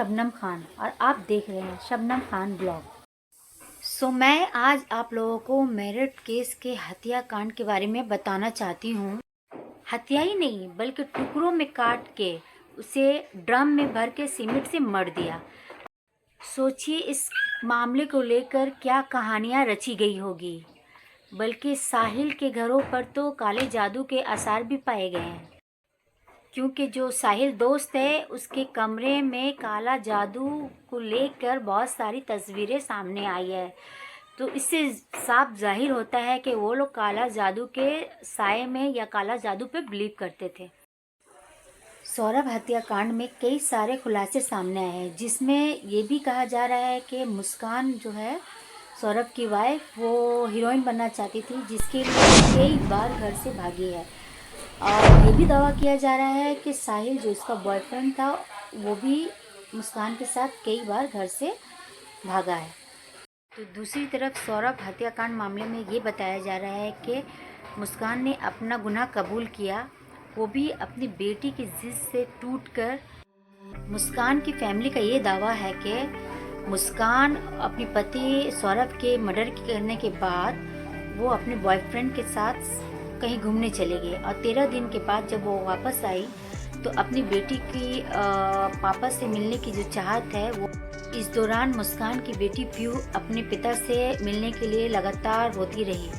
शबनम खान और आप देख रहे हैं शबनम खान ब्लॉग। मैं आज आप लोगों को मेरठ केस के हत्याकांड के बारे में बताना चाहती हूँ। हत्या ही नहीं बल्कि टुकड़ों में काट के उसे ड्रम में भर के सीमेंट से मर दिया। सोचिए इस मामले को लेकर क्या कहानियाँ रची गई होगी। बल्कि साहिल के घरों पर तो काले जादू के आसार भी पाए गए हैं, क्योंकि जो साहिल दोस्त है उसके कमरे में काला जादू को लेकर बहुत सारी तस्वीरें सामने आई है। तो इससे साफ जाहिर होता है कि वो लोग काला जादू के साए में या काला जादू पे बिलीव करते थे। सौरभ हत्याकांड में कई सारे खुलासे सामने आए हैं, जिसमें ये भी कहा जा रहा है कि मुस्कान जो है सौरभ की वाइफ, वो हीरोइन बनना चाहती थी, जिसके लिए कई बार घर से भागी है। और ये भी दावा किया जा रहा है कि साहिल जो इसका बॉयफ्रेंड था वो भी मुस्कान के साथ कई बार घर से भागा है। तो दूसरी तरफ सौरभ हत्याकांड मामले में ये बताया जा रहा है कि मुस्कान ने अपना गुनाह कबूल किया, वो भी अपनी बेटी की जिद से टूटकर। मुस्कान की फैमिली का ये दावा है कि मुस्कान अपने पति सौरभ के मर्डर करने के बाद वो अपने बॉयफ्रेंड के साथ कहीं घूमने चले गए और 13 दिन के बाद जब वो वापस आई तो अपनी बेटी की पापा से मिलने की जो चाहत है वो, इस दौरान मुस्कान की बेटी प्यू अपने पिता से मिलने के लिए लगातार रोती रही।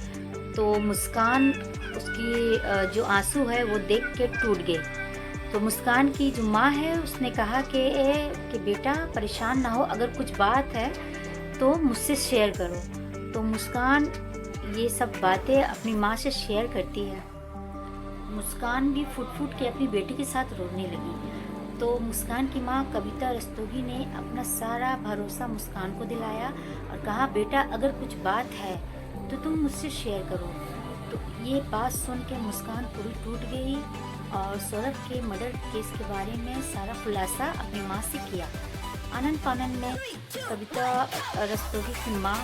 तो मुस्कान उसकी जो आंसू है वो देख के टूट गए। तो मुस्कान की जो माँ है उसने कहा कि बेटा परेशान ना हो, अगर कुछ बात है तो मुझसे शेयर करो। तो मुस्कान ये सब बातें अपनी माँ से शेयर करती है। मुस्कान भी फुट फुट के अपनी बेटी के साथ रोने लगी। तो मुस्कान की माँ कविता रस्तोगी ने अपना सारा भरोसा मुस्कान को दिलाया और कहा, बेटा अगर कुछ बात है तो तुम मुझसे शेयर करो। तो ये बात सुन के मुस्कान पूरी टूट गई और सौरभ के मर्डर केस के बारे में सारा खुलासा अपनी माँ से किया। आनंद फानंद में कविता रस्तोगी की माँ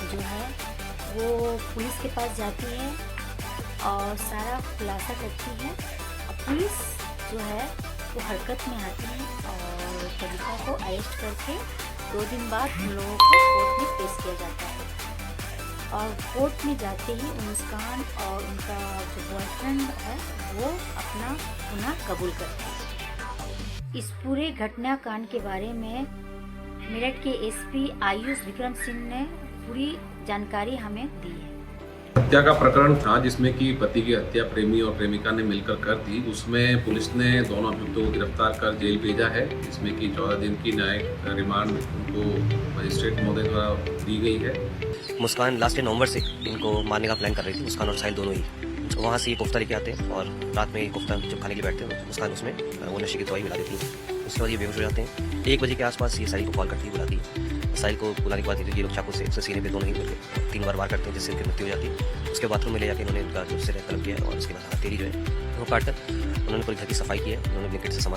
जो है वो पुलिस के पास जाती है और सारा खुलासा करती है। और पुलिस जो है वो हरकत में आती है और कविता को अरेस्ट करके 2 दिन बाद उन लोगों को कोर्ट में पेश किया जाता है। और कोर्ट में जाते ही मुस्कान और उनका जो बॉयफ्रेंड है वो अपना गुनाह कबूल करते हैं। इस पूरे घटनाकांड के बारे में मेरठ के एसपी आयुष विक्रम सिंह ने पूरी जानकारी हमें दी है। हत्या का प्रकरण था जिसमें कि पति की हत्या प्रेमी और प्रेमिका ने मिलकर कर दी। उसमें पुलिस ने दोनों अभियुक्तों को गिरफ्तार कर जेल भेजा है, जिसमें कि 14 दिन की न्यायिक रिमांड उनको मजिस्ट्रेट महोदय द्वारा दी गई है। मुस्कान लास्ट नवंबर से इनको मारने का प्लान कर रही थी, मुस्कान और साहिल दोनों ही। वहाँ से ये कोफ्ता लेके आते हैं और रात में ये कोफ्ता जब खाने के लिए बैठते हैं मुस्कान उसमें वो नशे की दवाई मिला देती है। उसके बाद ये बेहोश हो जाते हैं। 1 बजे के आसपास ये साहिल को कॉल करती है, बुलाती है। साहिल को बुलाने के बाद ये लोग चाकू से सीने पे दोनों ही 3 बार वार करते हैं, जिससे उनकी मृत्यु हो जाती है। उसके बाथरूम में ले जाकर उन्होंने उनका जो सिर कलम किया और उसके बाद हथेली जो है वो काट कर उन्होंने पूरी घर की सफाई की है। उन्होंने ब्लैंकेट से